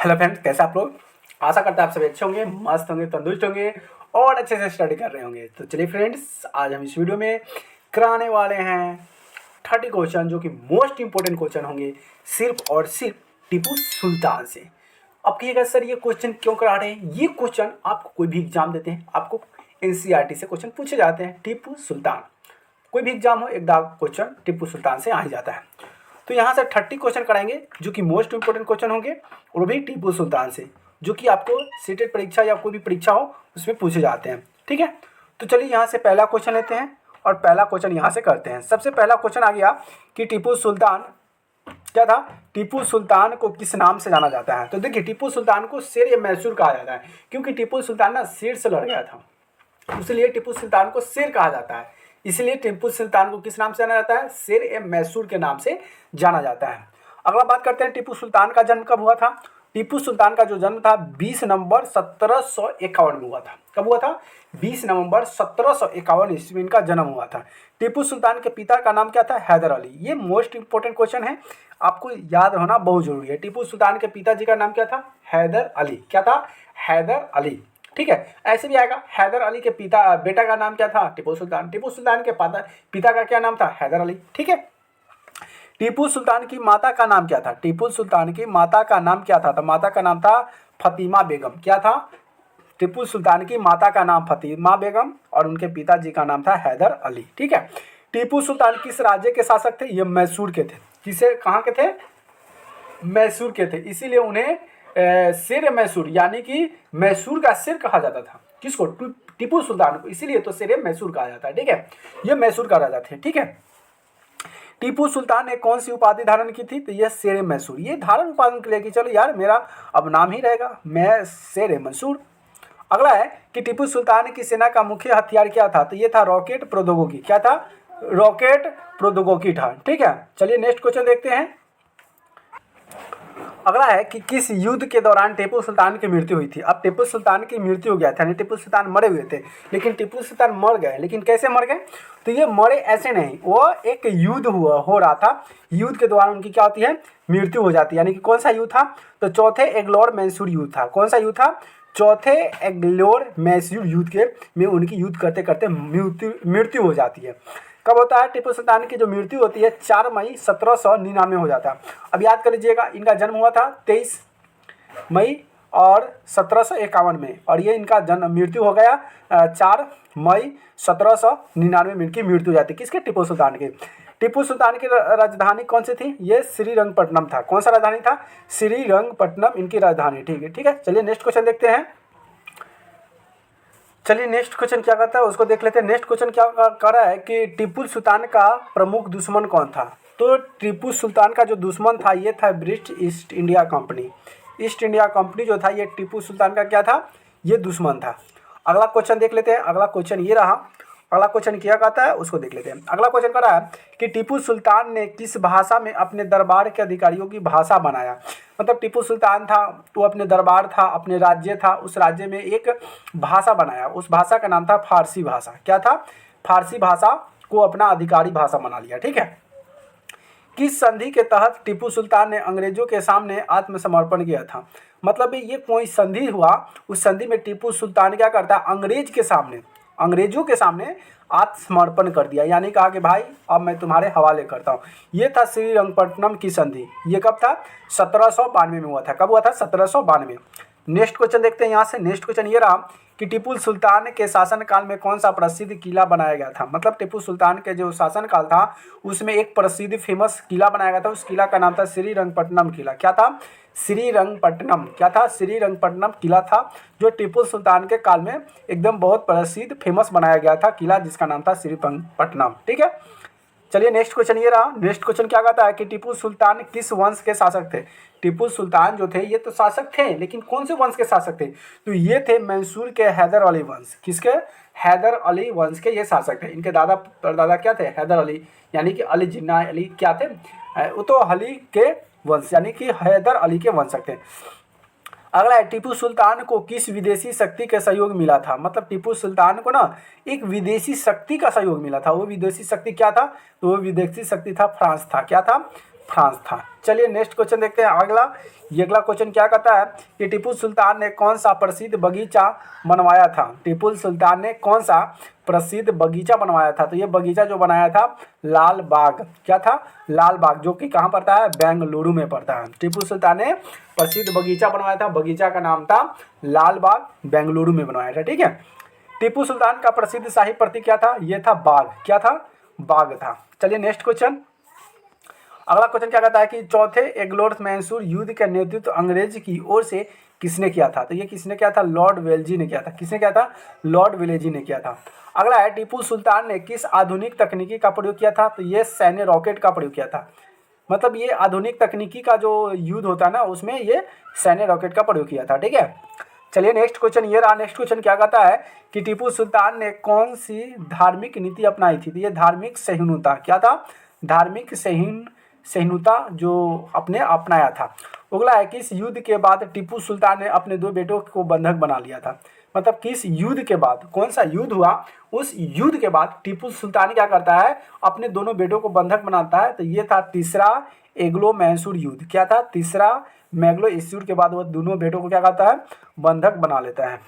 Hello friends, कैसे आप लोग। आशा करते हैं आप सभी अच्छे होंगे, मस्त होंगे, तंदुरुस्त होंगे और अच्छे से स्टडी कर रहे होंगे। तो चलिए फ्रेंड्स, आज हम इस वीडियो में कराने वाले हैं 30 क्वेश्चन जो कि मोस्ट इंपॉर्टेंट क्वेश्चन होंगे सिर्फ और सिर्फ टीपू सुल्तान से। अब कहिएगा सर ये क्वेश्चन क्यों करा रहे हैं। ये क्वेश्चन आपको कोई भी एग्जाम देते हैं, आपको एनसीईआरटी से क्वेश्चन पूछे जाते हैं। टीपू सुल्तान कोई भी एग्जाम हो, एक दाग क्वेश्चन टीपू सुल्तान से आ ही जाता है। तो यहाँ से 30 क्वेश्चन कराएंगे जो कि मोस्ट इंपोर्टेंट क्वेश्चन होंगे और वो भी टीपू सुल्तान से, जो कि आपको सीटेट परीक्षा या कोई भी परीक्षा हो उसमें पूछे जाते हैं। ठीक है, तो चलिए यहाँ से पहला क्वेश्चन लेते हैं और पहला क्वेश्चन यहाँ से करते हैं। सबसे पहला क्वेश्चन आ गया कि टीपू सुल्तान क्या था। टीपू सुल्तान को किस नाम से जाना जाता है। तो देखिए, टीपू सुल्तान को शेर ए मैसूर कहा जाता है, क्योंकि टीपू सुल्तान ना शेर से लड़ गया था, इसलिए टीपू सुल्तान को शेर कहा जाता है। इसलिए टीपू सुल्तान को किस नाम से जाना जाता है, शेर ए मैसूर के नाम से जाना जाता है। अगला बात करते हैं, टीपू सुल्तान का जन्म कब हुआ था। टीपू सुल्तान का जो जन्म था 20 नवंबर 1751 में हुआ था। कब हुआ था, 20 नवंबर 1751 ईस्वी में इनका जन्म हुआ था। टीपू सुल्तान के पिता का नाम क्या था, हैदर अली। ये मोस्ट इंपोर्टेंट क्वेश्चन है, आपको याद होना बहुत जरूरी है। टीपू सुल्तान के पिताजी का नाम क्या था, हैदर अली। क्या था, हैदर अली। ठीक है, ऐसे भी आएगा, हैदर अली के बेटा का नाम क्या था, टीपू सुल्तान। टीपू सुल्तान के पिता का क्या नाम था, हैदर अली। ठीक है, टीपू सुल्तान की माता का नाम क्या था। टीपू सुल्तान की माता का नाम क्या था, तो माता का नाम था फतीमा बेगम। क्या था, टीपू सुल्तान की माता का नाम फतीमा बेगम और उनके पिताजी का नाम था हैदर अली। ठीक है, टीपू सुल्तान किस राज्य के शासक थे, ये मैसूर के थे। किसे, कहाँ के थे, मैसूर के थे। इसीलिए उन्हें शेर मैसूर यानी कि मैसूर का शेर कहा जाता था। किसको, टीपू सुल्तान को, इसीलिए तो शेर मैसूर कहा जाता है। ठीक है, ये मैसूर का राजा थे। ठीक है, टीपू सुल्तान ने कौन सी उपाधि धारण की थी, तो यह शेर मैसूर। ये धारण उपाधि के लिए कि चलो यार मेरा अब नाम ही रहेगा, मैं शेर मैसूर। अगला है कि टीपू सुल्तान की सेना का मुख्य हथियार क्या था, तो ये था रॉकेट प्रौद्योगिकी। क्या था, रॉकेट प्रौद्योगिकी था। ठीक है, चलिए नेक्स्ट क्वेश्चन देखते हैं। अगला है कि किस युद्ध के दौरान टीपू सुल्तान की मृत्यु हुई थी। अब टीपू सुल्तान की मृत्यु हो गया था, यानी टीपू सुल्तान मरे हुए थे, लेकिन टीपू सुल्तान मर गए। लेकिन कैसे मर गए, तो ये मरे ऐसे नहीं, वो एक युद्ध हो रहा था। युद्ध के दौरान उनकी क्या होती है, मृत्यु हो जाती है। यानी कि कौन सा युद्ध था, तो चौथे एग्लोर मैसूर युद्ध था। कौन सा युद्ध था, चौथे एग्लोर मैसूर युद्ध के में उनकी युद्ध करते करते मृत्यु हो जाती है। कब होता है, टीपू सुल्तान की जो मृत्यु होती है 4 मई 1799 हो जाता है। अब याद कर लीजिएगा, इनका जन्म हुआ था 23 मई और 1751 में, और ये इनका जन्म मृत्यु हो गया 4 मई 1799 में इनकी मृत्यु हो जाती है। किसके, टीपू सुल्तान के। टीपू सुल्तान की राजधानी कौन सी थी, ये श्रीरंगपट्टनम था। कौन सा राजधानी था, श्रीरंगपट्टनम इनकी राजधानी। ठीक है, ठीक है, चलिए नेक्स्ट क्वेश्चन देखते हैं। चलिए नेक्स्ट क्वेश्चन क्या करता है उसको देख लेते हैं। नेक्स्ट क्वेश्चन क्या कर रहा है कि टीपू सुल्तान का प्रमुख दुश्मन कौन था। तो टीपू सुल्तान का जो दुश्मन था ये था British east India company. East India company जो था ये टीपू सुल्तान का क्या था, ये दुश्मन था। अगला क्वेश्चन देख लेते हैं। अगला क्वेश्चन ये रहा, अगला क्वेश्चन क्या कहता है उसको देख लेते हैं। अगला क्वेश्चन कर रहा है कि टीपू सुल्तान ने किस भाषा में अपने दरबार के अधिकारियों की भाषा बनाया। मतलब टीपू सुल्तान था तो अपने दरबार था, अपने राज्य था, उस राज्य में एक भाषा बनाया, उस भाषा का नाम था फारसी भाषा। क्या था, फारसी भाषा को अपना अधिकारी भाषा बना लिया। ठीक है, किस संधि के तहत टीपू सुल्तान ने अंग्रेजों के सामने आत्मसमर्पण किया था। मतलब ये कोई संधि हुआ, उस संधि में टीपू सुल्तान क्या करता है, अंग्रेजों के सामने आत्मसमर्पण कर दिया, यानी कहा कि भाई अब मैं तुम्हारे हवाले करता हूँ। ये था श्रीरंगपट्टनम की संधि। ये कब था, 1792 में हुआ था। कब हुआ था, 1792। नेक्स्ट क्वेश्चन देखते हैं यहाँ से। नेक्स्ट क्वेश्चन ये रहा कि टीपू सुल्तान के शासनकाल में कौन सा प्रसिद्ध किला बनाया गया था। मतलब टीपू सुल्तान के जो शासनकाल था उसमें एक प्रसिद्ध फेमस किला बनाया गया था, उस किला का नाम था श्रीरंगपट्टनम किला। क्या था, श्रीरंगपट्टनम। क्या था, श्रीरंगपट्टनम किला था, जो टीपू सुल्तान के काल में एकदम बहुत प्रसिद्ध फेमस बनाया गया था किला, जिसका नाम था श्रीरंगपट्टनम। ठीक है, चलिए नेक्स्ट क्वेश्चन ये रहा। नेक्स्ट क्वेश्चन क्या कहता है कि टीपू सुल्तान किस वंश के शासक थे। टीपू सुल्तान जो थे ये तो शासक थे, लेकिन कौन से वंश के शासक थे, तो ये थे मैसूर के हैदर अली वंश। किसके, हैदर अली वंश के ये शासक थे। इनके दादा परदादा क्या थे, हैदर अली, यानी कि अली जिन्ना अली क्या थे, वो तो अली के वंश यानी कि हैदर अली के वंशक थे। अगला है, टीपू सुल्तान को किस विदेशी शक्ति का सहयोग मिला था। मतलब टीपू सुल्तान को ना एक विदेशी शक्ति का सहयोग मिला था। वो विदेशी शक्ति क्या था, तो वो विदेशी शक्ति था फ्रांस था। क्या था, फ्रांस था। चलिए नेक्स्ट क्वेश्चन देखते हैं अगला। ये अगला क्वेश्चन क्या कहता है कि टीपू सुल्तान ने कौन सा प्रसिद्ध बगीचा बनवाया था। टीपू सुल्तान ने कौन सा प्रसिद्ध बगीचा बनवाया था। तो ये बगीचा जो बनाया था लाल बाग, क्या था, लाल बाग, जो कि कहाँ पड़ता है, बेंगलुरु में पड़ता है। टीपू सुल्तान ने प्रसिद्ध बगीचा बनवाया था, बगीचा का नाम था लाल बाग, बेंगलुरु में बनवाया था। ठीक है। टीपू सुल्तान का प्रसिद्ध शाही प्रतीक क्या था, ये था बाघ, क्या था, बाघ था। चलिए नेक्स्ट क्वेश्चन। अगला क्वेश्चन क्या कहता है कि चौथे एंग्लो मैसूर युद्ध का नेतृत्व अंग्रेज की ओर से किसने किया था। तो ये किसने किया था, लॉर्ड वेल्जी ने किया था। किसने किया था, लॉर्ड वेल्जी ने किया था। अगला है टीपू सुल्तान ने किस आधुनिक तकनीकी का प्रयोग किया था। तो ये सैन्य रॉकेट का प्रयोग किया था। मतलब ये आधुनिक तकनीकी का जो युद्ध होता है ना, उसमें ये सैन्य रॉकेट का प्रयोग किया था। ठीक है। चलिए नेक्स्ट क्वेश्चन ये रहा। नेक्स्ट क्वेश्चन क्या कहता है कि टीपू सुल्तान ने कौन सी धार्मिक नीति अपनाई थी। तो ये धार्मिक सहिष्णुता, क्या था, धार्मिक सहिष्णुता जो अपने अपनाया था। अगला है कि इस युद्ध के बाद टीपू सुल्तान ने अपने 2 बेटों को बंधक बना लिया था। मतलब किस युद्ध के बाद, कौन सा युद्ध हुआ, उस युद्ध के बाद टीपू सुल्तान क्या करता है, अपने दोनों बेटों को बंधक बनाता है। तो ये था तीसरा एंग्लो मैसूर युद्ध, क्या था, तीसरा मैग्लो इस युद्ध के बाद वो दोनों बेटों को क्या करता है, बंधक बना लेता है।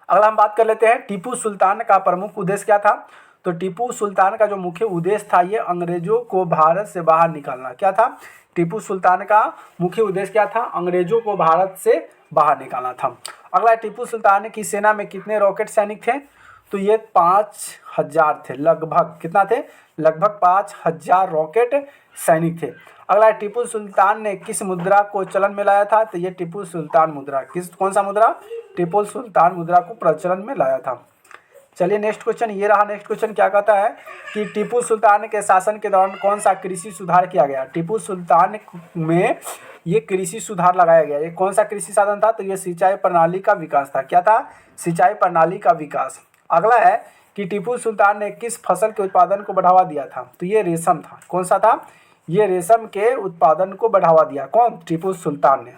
अगला हम बात कर लेते हैं टीपू सुल्तान का प्रमुख उद्देश्य क्या था। तो टीपू सुल्तान का जो मुख्य उद्देश्य था ये अंग्रेजों को भारत से बाहर निकालना। क्या था, टीपू सुल्तान का मुख्य उद्देश्य क्या था, अंग्रेजों को भारत से बाहर निकालना था। अगला टीपू सुल्तान की सेना में कितने रॉकेट सैनिक थे। तो ये 5000 थे, लगभग कितना थे, लगभग 5000 रॉकेट सैनिक थे। अगला टीपू सुल्तान ने किस मुद्रा को चलन में लाया था। तो ये टीपू सुल्तान मुद्रा, कौन सा मुद्रा, टीपू सुल्तान मुद्रा को प्रचलन में लाया था। चलिए नेक्स्ट क्वेश्चन ये रहा। नेक्स्ट क्वेश्चन क्या कहता है कि टीपू सुल्तान के शासन के दौरान कौन सा कृषि सुधार किया गया। टीपू सुल्तान में ये कृषि सुधार लगाया गया। ये कौन सा कृषि साधन था। तो ये सिंचाई प्रणाली का विकास था। क्या था, सिंचाई प्रणाली का विकास। अगला है कि टीपू सुल्तान ने किस फसल के उत्पादन को बढ़ावा दिया था। तो ये रेशम था। कौन सा था, ये रेशम के उत्पादन को बढ़ावा दिया, कौन, टीपू सुल्तान ने।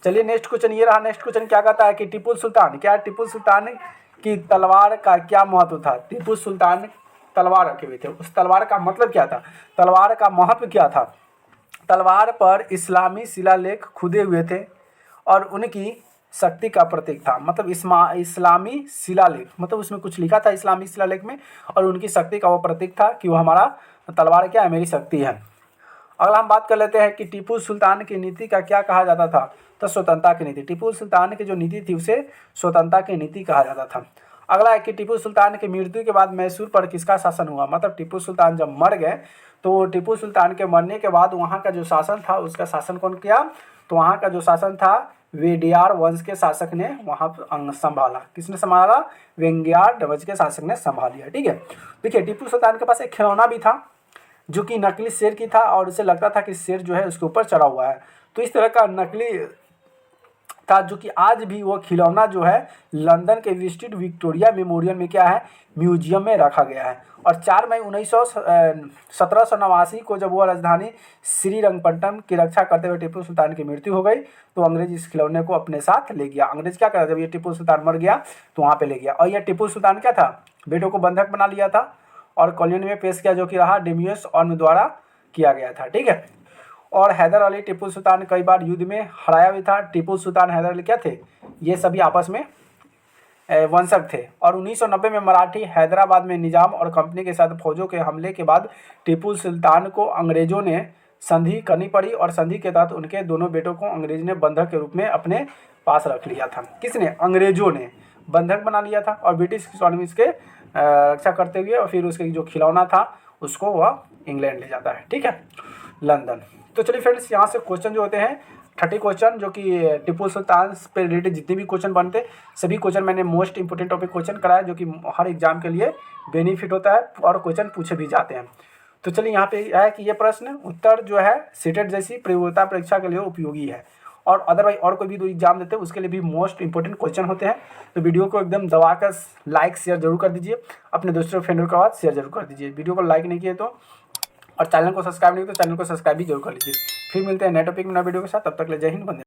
चलिए नेक्स्ट क्वेश्चन ये रहा। नेक्स्ट क्वेश्चन क्या कहता है कि टीपू सुल्तान, क्या टीपू सुल्तान की तलवार का क्या महत्व था। टीपू सुल्तान तलवार रखे हुए थे, उस तलवार का मतलब क्या था, तलवार का महत्व क्या था। तलवार पर इस्लामी शिलालेख खुदे हुए थे और उनकी शक्ति का प्रतीक था। मतलब इस्लामी शिलालेख, मतलब उसमें कुछ लिखा था इस्लामी शिलालेख में, और उनकी शक्ति का वो प्रतीक था कि वो हमारा तलवार क्या है, मेरी शक्ति है। अगला हम बात कर लेते हैं कि टीपू सुल्तान की नीति का क्या कहा जाता था। तो स्वतंत्रता की नीति। टीपू सुल्तान की जो नीति थी उसे स्वतंत्रता की नीति कहा जाता था। अगला है कि टीपू सुल्तान की मृत्यु के बाद मैसूर पर किसका शासन हुआ। मतलब टीपू सुल्तान जब मर गए तो टीपू सुल्तान के मरने के बाद वहाँ का जो शासन था उसका शासन कौन किया। तो वहाँ का जो शासन था वेडियार वंश के शासक ने वहाँ पर संभाला। किसने संभाला, वेंगियार वंश के शासक ने संभाल लिया। ठीक है। देखिए टीपू सुल्तान के पास एक खिलौना भी था जो कि नकली शेर की था और उसे लगता था कि शेर जो है उसके ऊपर चढ़ा हुआ है। तो इस तरह का नकली था जो कि आज भी वो खिलौना जो है लंदन के विजिट विक्टोरिया मेमोरियल में क्या है, म्यूजियम में रखा गया है। और 4 मई 1789 को जब वो राजधानी श्रीरंगपट्टनम की रक्षा करते हुए टीपू सुल्तान की मृत्यु हो गई तो अंग्रेज इस खिलौने को अपने साथ ले गया। अंग्रेज क्या करा, जब ये टीपू सुल्तान मर गया तो वहाँ पे ले गया। और यह टीपू सुल्तान क्या था, बेटों को बंधक बना लिया था और कॉलोनी में पेश किया जो कि रहा डेमियस ऑर्म द्वारा किया गया था। ठीक है। और हैदर अली टीपू सुल्तान कई बार युद्ध में हराया भी था। टीपू सुल्तान हैदर अली क्या थे, ये सभी आपस में वंशज थे। और 1990 में मराठी हैदराबाद में निजाम और कंपनी के साथ फौजों के हमले के बाद टीपू सुल्तान को अंग्रेजों ने संधि करनी पड़ी और संधि के तहत उनके दोनों बेटों को अंग्रेज ने बंधक के रूप में अपने पास रख लिया था। किसने, अंग्रेजों ने बंधक बना लिया था और ब्रिटिश कॉलोनीज के रक्षा करते हुए और फिर उसके जो खिलौना था उसको वह इंग्लैंड ले जाता है। ठीक है, लंदन। तो चलिए फ्रेंड्स, यहाँ से क्वेश्चन जो होते हैं 30 क्वेश्चन जो कि टीपू सुल्तान पे रिलेटेड जितने भी क्वेश्चन बनते सभी क्वेश्चन मैंने मोस्ट इंपोर्टेंट टॉपिक क्वेश्चन कराया जो कि हर एग्जाम के लिए बेनिफिट होता है और क्वेश्चन पूछे भी जाते हैं। तो चलिए यहाँ पे है कि ये प्रश्न उत्तर जो है सीटेट जैसी प्रतियोगिता परीक्षा के लिए उपयोगी है और अदरवाइज और कोई भी दो एग्जाम देते हैं उसके लिए भी मोस्ट इंपोर्टेंट क्वेश्चन होते हैं। तो वीडियो को एकदम दबाकर लाइक शेयर जरूर कर दीजिए, अपने दोस्तों फ्रेंडों के बाद शेयर जरूर कर दीजिए। वीडियो को लाइक नहीं किए तो और चैनल को सब्सक्राइब नहीं तो चैनल को सब्सक्राइब भी जरूर कर लीजिए। फिर मिलते हैं नए टॉपिक में नए वीडियो के साथ, तब तक ले जय हिंद, वंदे।